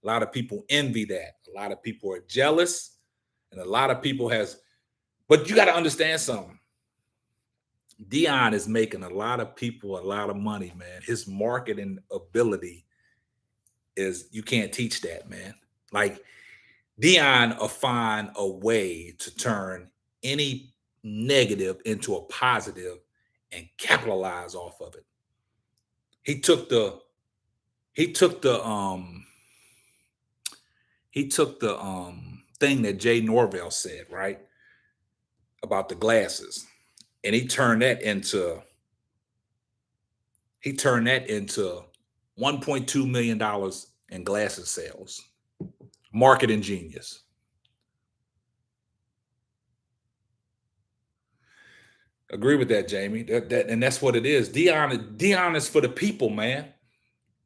a lot of people envy that. A lot of people are jealous, and a lot of people but you got to understand something. Deion is making a lot of people a lot of money, man. His marketing ability you can't teach that, man. Like Deion will find a way to turn any negative into a positive and capitalize off of it. He took the thing that Jay Norvell said, right? About the glasses. And he turned that into $1.2 million in glasses sales. Marketing genius. Agree with that, Jamie. And that's what it is. Deion is for the people, man.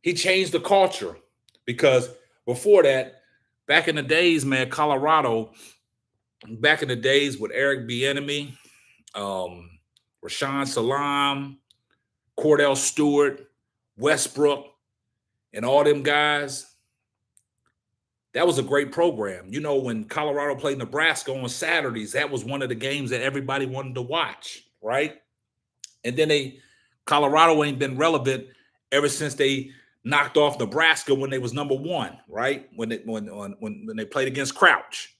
He changed the culture because before that, back in the days, man, Colorado, back in the days with Eric Bieniemy, Rashawn Salam, Cordell Stewart, Westbrook, and all them guys, that was a great program. When Colorado played Nebraska on Saturdays, that was one of the games that everybody wanted to watch, right? And then Colorado ain't been relevant ever since they knocked off Nebraska when they was number one, right? When they played against Crouch.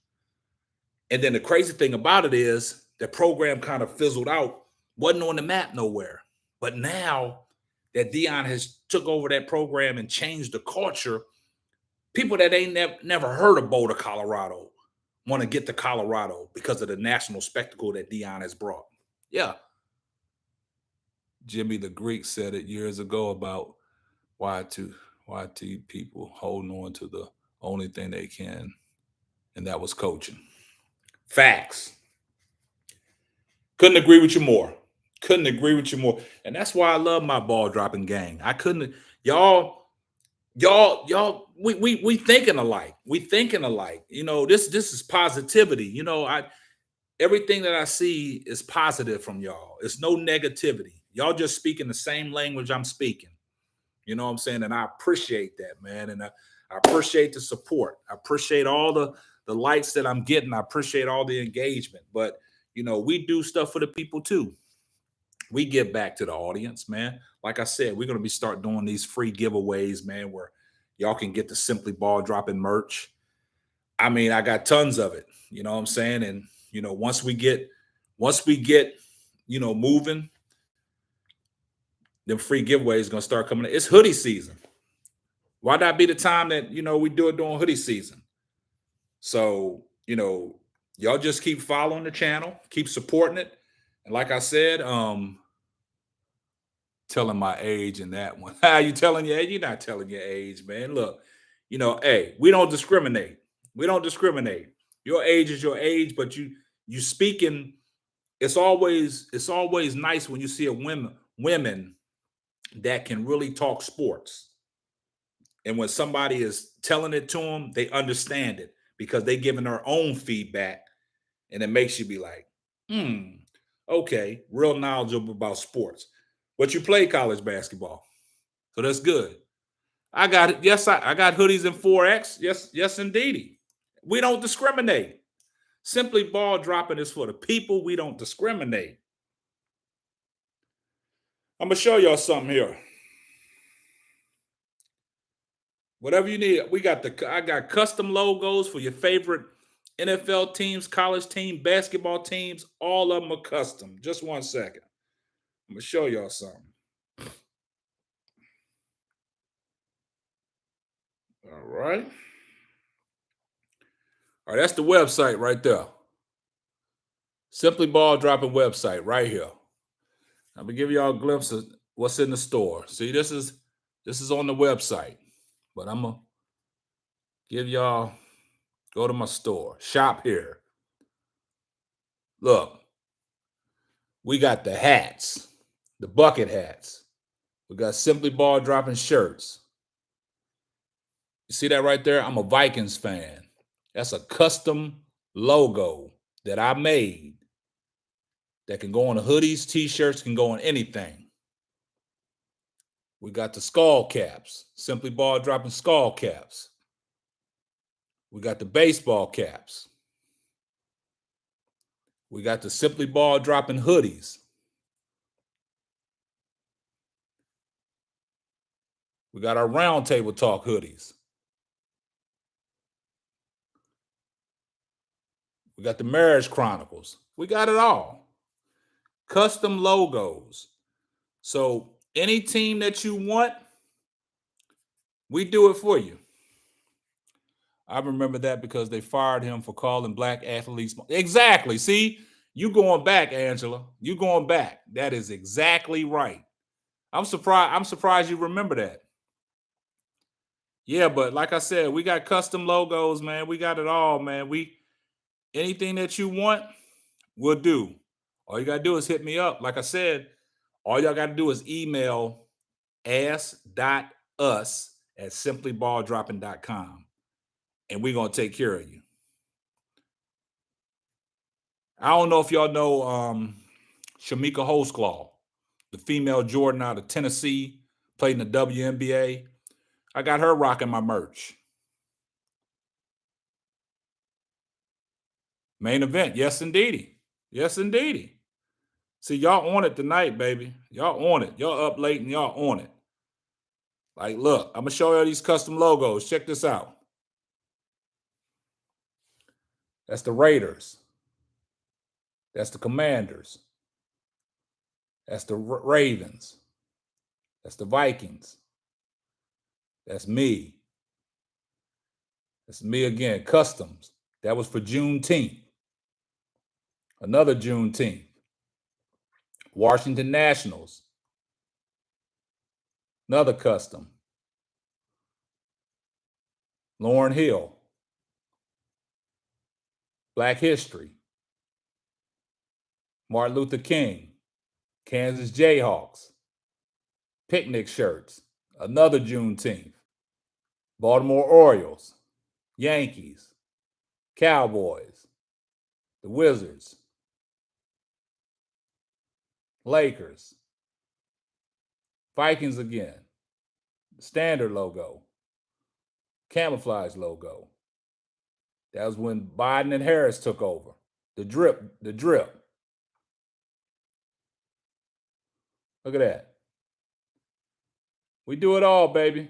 And then the crazy thing about it is the program kind of fizzled out, wasn't on the map nowhere. But now that Deion has took over that program and changed the culture, people that ain't never heard of Boulder, Colorado, want to get to Colorado because of the national spectacle that Deion has brought. Yeah. Jimmy the Greek said it years ago about YT people holding on to the only thing they can, and that was coaching. Facts. Couldn't agree with you more. And that's why I love my ball dropping gang. I couldn't, y'all, we thinking alike. This is positivity. Everything that I see is positive from y'all. It's no negativity. Y'all just speaking the same language I'm speaking. You know what I'm saying? And I appreciate that, man. And I appreciate the support. I appreciate all the the likes that I'm getting. I appreciate all the engagement. But we do stuff for the people too. We give back to the audience, man. Like I said, we're gonna be start doing these free giveaways, man, where y'all can get the Simply Ball Dropping merch. I mean, I got tons of it. You know what I'm saying? And once we get moving, them free giveaways gonna start coming in. It's hoodie season. Why not be the time that we do it during hoodie season? So y'all just keep following the channel, keep supporting it, and like I said, telling my age in that one. How you telling your age? You're not telling your age, man. Look, hey, we don't discriminate. We don't discriminate. Your age is your age, but you speaking. It's always nice when you see a women that can really talk sports. And when somebody is telling it to them, they understand it because they giving their own feedback, and it makes you be like, okay, real knowledgeable about sports. But you play college basketball, so that's good. I got it. Yes, I got hoodies in 4X. Yes, indeedy. We don't discriminate. Simply Ball Dropping is for the people. We don't discriminate. I'm gonna show y'all something here. Whatever you need, I got custom logos for your favorite NFL teams, college team, basketball teams. All of them are custom. Just 1 second. I'm gonna show y'all something. All right. All right, that's the website right there. Simply Ball Dropping website right here. I'm gonna give y'all a glimpse of what's in the store. See, this is on the website, but I'm gonna give y'all, go to my store, shop here. Look, we got the hats, the bucket hats. We got Simply Ball Dropping shirts. You see that right there? I'm a Vikings fan. That's a custom logo that I made that can go on the hoodies, t-shirts, can go on anything. We got the skull caps, Simply Ball Dropping skull caps. We got the baseball caps. We got the Simply Ball Dropping hoodies. We got our Round Table Talk hoodies. We got the Marriage Chronicles. We got it all. Custom logos. So any team that you want, we do it for you. I remember that because they fired him for calling black athletes. Exactly. See, you going back, Angela. You going back. That is exactly right. I'm surprised you remember that. Yeah, but like I said, we got custom logos, man. We got it all, man. Anything that you want, we'll do. All you gotta do is hit me up. Like I said, all y'all gotta do is email ask.us@simplyballdropping.com, and we're gonna take care of you. I don't know if y'all know Shamika Holsclaw, the female Jordan out of Tennessee, played in the WNBA. I got her rocking my merch. Main event, yes indeedy. Yes indeedy. See, y'all on it tonight, baby. Y'all on it. Y'all up late and y'all on it. Like, look, I'm gonna show y'all these custom logos. Check this out. That's the Raiders. That's the Commanders. That's the Ravens. That's the Vikings. That's me. That's me again. Customs. That was for Juneteenth. Another Juneteenth. Washington Nationals. Another custom. Lauryn Hill. Black History. Martin Luther King. Kansas Jayhawks. Picnic shirts. Another Juneteenth. Baltimore Orioles. Yankees. Cowboys. The Wizards. Lakers. Vikings again. Standard logo. Camouflage logo. That was when Biden and Harris took over. The drip, the drip. Look at that. We do it all, baby.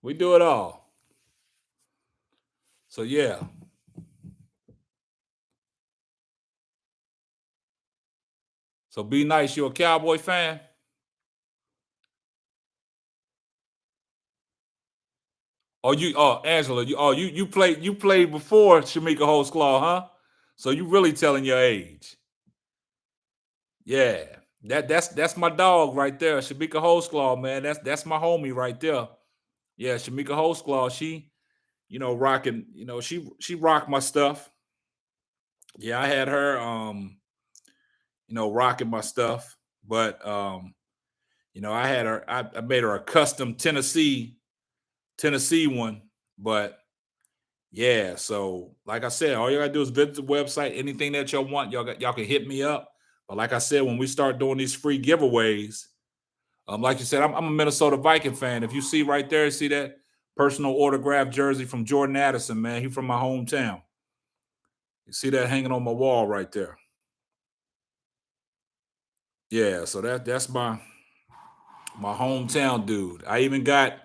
We do it all. So yeah. So be nice. You a Cowboy fan? Angela, you played before Shamika Holtzclaw, huh? So you really telling your age. Yeah. That's my dog right there. Shamika Holtzclaw, man. That's my homie right there. Yeah, Shamika Holtzclaw, she, rocking, she rocked my stuff. Yeah, I had her rocking my stuff. But I had her, I made her a custom Tennessee one. But yeah, so like I said, all you gotta do is visit the website. Anything that y'all want, y'all can hit me up. But like I said, when we start doing these free giveaways, like you said, I'm a Minnesota Viking fan. If you see right there, see that personal autograph jersey from Jordan Addison, man. He from my hometown. You see that hanging on my wall right there. Yeah, so that's my hometown dude. I even got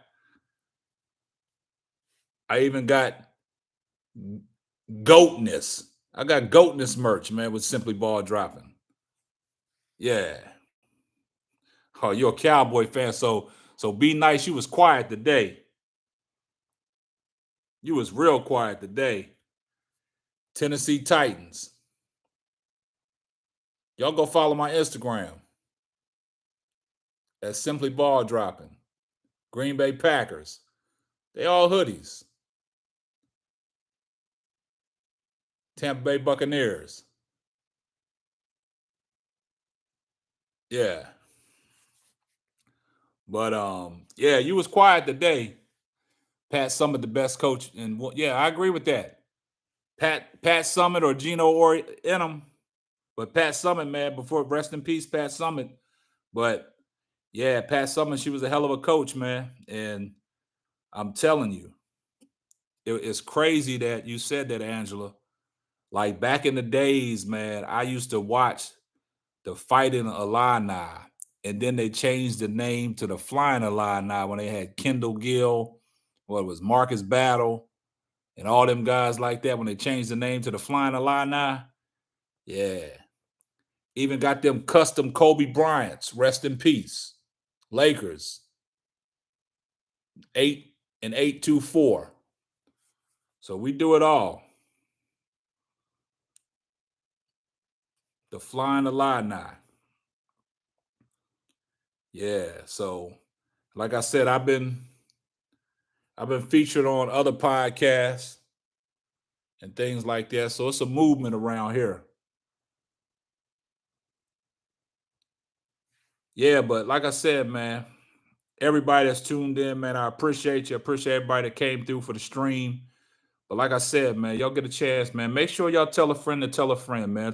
goatness. I got goatness merch, man, with Simply Ball dropping. Yeah. Oh, you're a Cowboy fan, so be nice. You was quiet today. You was real quiet today. Tennessee Titans. Y'all go follow my Instagram. That's Simply Ball dropping. Green Bay Packers. They all hoodies. Tampa Bay Buccaneers. Yeah. But yeah, you was quiet today. Pat Summit, the best coach, and yeah, I agree with that. Pat Summit or Gino or Enum, but Pat Summit, man, before rest in peace, Pat Summit. But yeah, Pat Summit, she was a hell of a coach, man, and I'm telling you, it's crazy that you said that, Angela. Like back in the days, man, I used to watch the Fighting Illini, and then they changed the name to the Flying Illini when they had Kendall Gill, what it was Marcus Battle, and all them guys like that. When they changed the name to the Flying Illini, yeah, even got them custom Kobe Bryants. Rest in peace, Lakers 8-8-2-4. So we do it all. The Flying Illini. Yeah. So, like I said, I've been featured on other podcasts and things like that. So it's a movement around here. Yeah, but like I said, man, everybody that's tuned in, man, I appreciate you. I appreciate everybody that came through for the stream. But like I said, man, y'all get a chance, man. Make sure y'all tell a friend to tell a friend, man.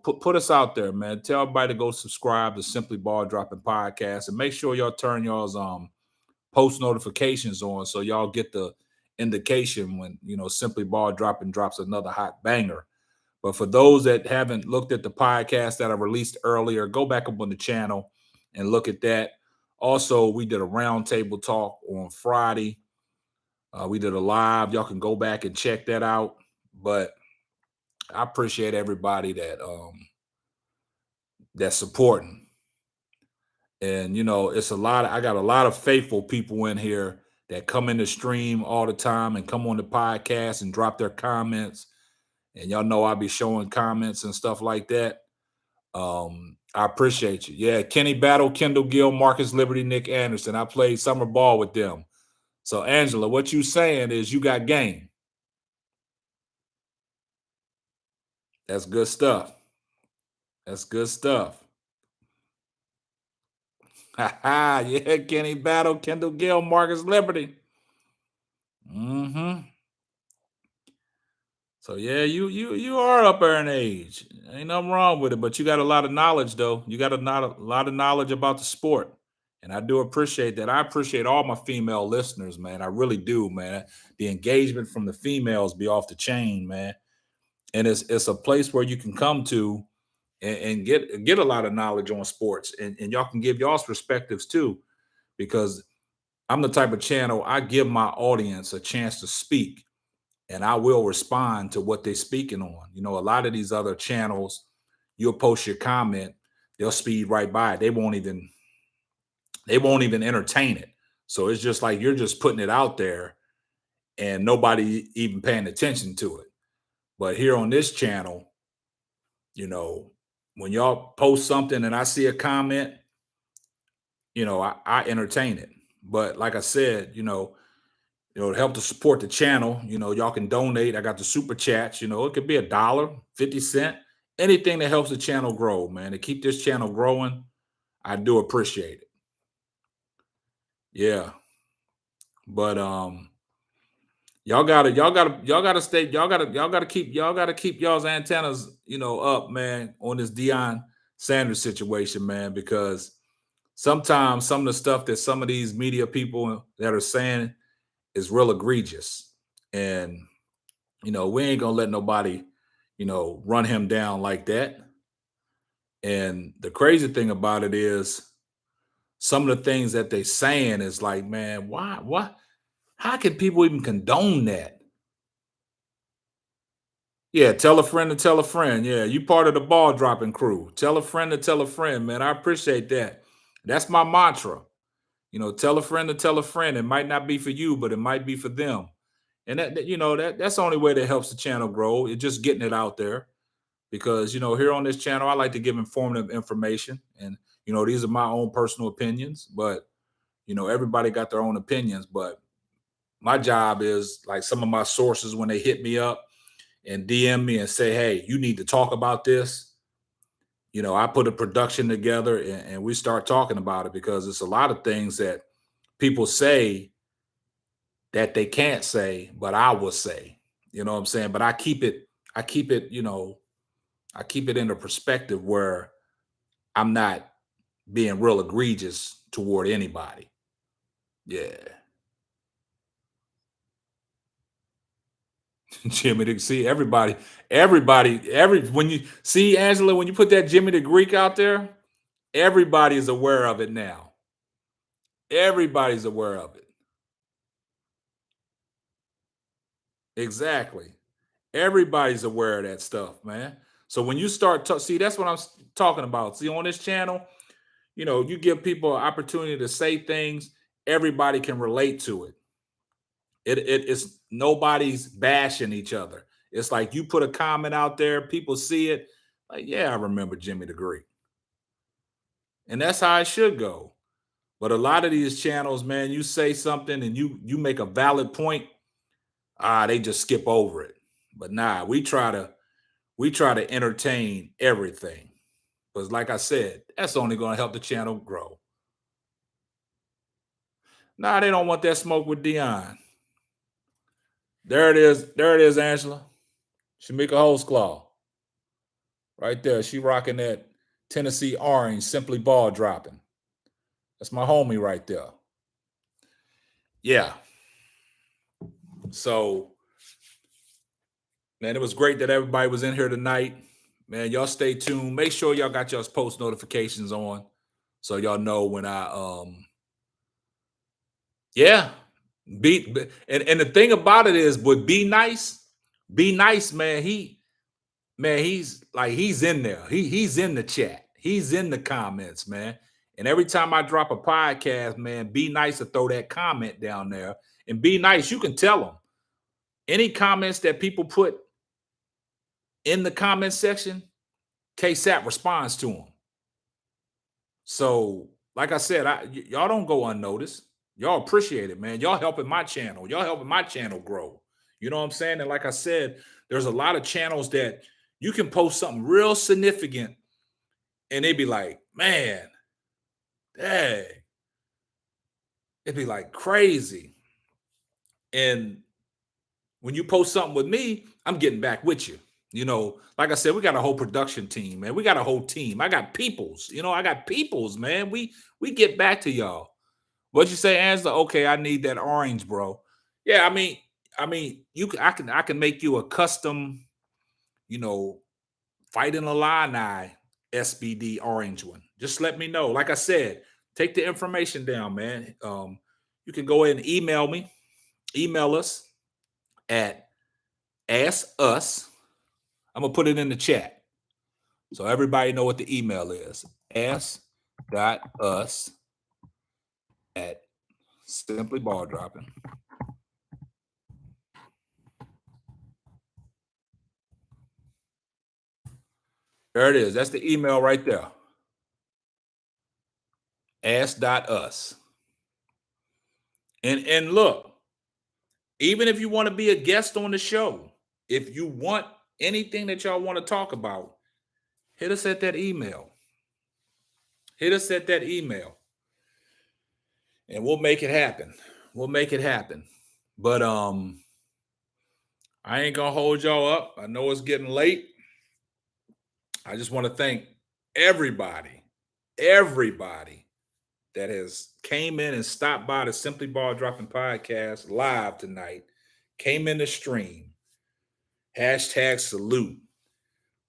Put us out there, man. Tell everybody to go subscribe to Simply Ball Dropping Podcast, and make sure y'all turn y'all's post notifications on so y'all get the indication when Simply Ball Dropping drops another hot banger. But for those that haven't looked at the podcast that I released earlier, go back up on the channel and look at that. Also, we did a roundtable talk on Friday. We did a live. Y'all can go back and check that out. But I appreciate everybody that's supporting. And it's I got a lot of faithful people in here that come in the stream all the time and come on the podcast and drop their comments. And y'all know I'll be showing comments and stuff like that. I appreciate you. Yeah, Kenny Battle, Kendall Gill, Marcus Liberty, Nick Anderson. I played summer ball with them. So Angela, what you saying is you got game. That's good stuff. That's good stuff. Yeah, Kenny Battle, Kendall Gill, Marcus Liberty. Mm-hmm. So yeah, you are up there in age. Ain't nothing wrong with it, but you got a lot of knowledge though. You got a lot of knowledge about the sport. And I do appreciate that. I appreciate all my female listeners, man. I really do, man. The engagement from the females be off the chain, man. And it's a place where you can come to and get a lot of knowledge on sports, and y'all can give y'all's perspectives too, because I'm the type of channel I give my audience a chance to speak, and I will respond to what they're speaking on. You know, a lot of these other channels, you'll post your comment, they'll speed right by it. They won't even entertain it. So it's just like you're just putting it out there and nobody even paying attention to it. But here on this channel, you know, when y'all post something and I see a comment, I entertain it. But like I said, to help to support the channel, y'all can donate. I got the super chats, it could be $1, 50 cents, anything that helps the channel grow, man. To keep this channel growing, I do appreciate it. Yeah. But y'all gotta keep y'all's antennas, up, man, on this Deion Sanders situation, man, because sometimes some of the stuff that some of these media people that are saying is real egregious. And we ain't gonna let nobody, run him down like that. And the crazy thing about it is some of the things that they saying is like, man, why, how can people even condone that? Yeah, tell a friend to tell a friend. Yeah, you part of the ball dropping crew. Tell a friend to tell a friend, man. I appreciate that. That's my mantra. Tell a friend to tell a friend. It might not be for you, but it might be for them. And that's the only way that helps the channel grow. It's just getting it out there. Because here on this channel, I like to give informative information, and these are my own personal opinions. But everybody got their own opinions. But my job is, like, some of my sources, when they hit me up and DM me and say, hey, you need to talk about this, I put a production together, and we start talking about it, because it's a lot of things that people say that they can't say, but I will say. You know what I'm saying? But I keep it, I keep it in a perspective where I'm not being real egregious toward anybody. Yeah. Jimmy the see every when you see Angela, when you put that Jimmy the Greek out there, everybody is aware of it now. Everybody's aware of it. Exactly. Everybody's aware of that stuff, man. So when you start see, that's what I'm talking about. See, on this channel, you give people an opportunity to say things, everybody can relate to it. It's nobody's bashing each other. It's like you put a comment out there, people see it, like, yeah, I remember Jimmy the Greek. And that's how it should go. But a lot of these channels, man, you say something and you make a valid point, they just skip over it. But nah, we try to entertain everything. Because like I said, that's only going to help the channel grow. Nah, they don't want that smoke with Dion. There it is. There it is, Angela. Shamika Holsclaw. Right there. She rocking that Tennessee orange, simply ball dropping. That's my homie right there. Yeah. So, man, it was great that everybody was in here tonight. Man, y'all stay tuned. Make sure y'all got y'all's post notifications on, so y'all know when yeah. And the thing about it is, with Be Nice, man, he's in there. He's in the chat. He's in the comments, man. And every time I drop a podcast, man, Be Nice to throw that comment down there. And Be Nice, you can tell them any comments that people put in the comment section, KSAP responds to them. So, like I said, y'all don't go unnoticed. Y'all appreciate it, man. Y'all helping my channel. Y'all helping my channel grow. You know what I'm saying? And like I said, there's a lot of channels that you can post something real significant and they'd be like, man, dang. It'd be like crazy. And when you post something with me, I'm getting back with you. You know, like I said, we got a whole production team, man. We got a whole team. I got peoples. You know, I got peoples, man. We get back to y'all. What you say, Angela? Okay, I need that orange, bro. Yeah, I mean, I can make you a custom, you know, Fighting Illini SBD orange one. Just let me know. Like I said, take the information down, man. You can go ahead and email us at Ask Us. I'm gonna put it in the chat so everybody know what the email is. Ask.us at Simply Ball Dropping. There it is. That's the email right there. Ask.us. And look, even if you want to be a guest on the show, if you want anything that y'all want to talk about, hit us at that email. Hit us at that email. And we'll make it happen. We'll make it happen. But I ain't gonna hold y'all up. I know it's getting late. I just want to thank everybody that has came in and stopped by the Simply Ball Dropping podcast live tonight, came in the stream. #salute.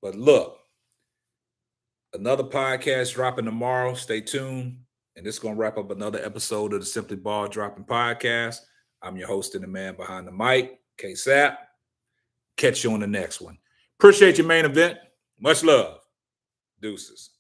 But look, another podcast dropping tomorrow. Stay tuned. And this is going to wrap up another episode of the Simply Ball Dropping podcast. I'm your host and the man behind the mic, K-Sap. Catch you on the next one. Appreciate your main event. Much love. Deuces.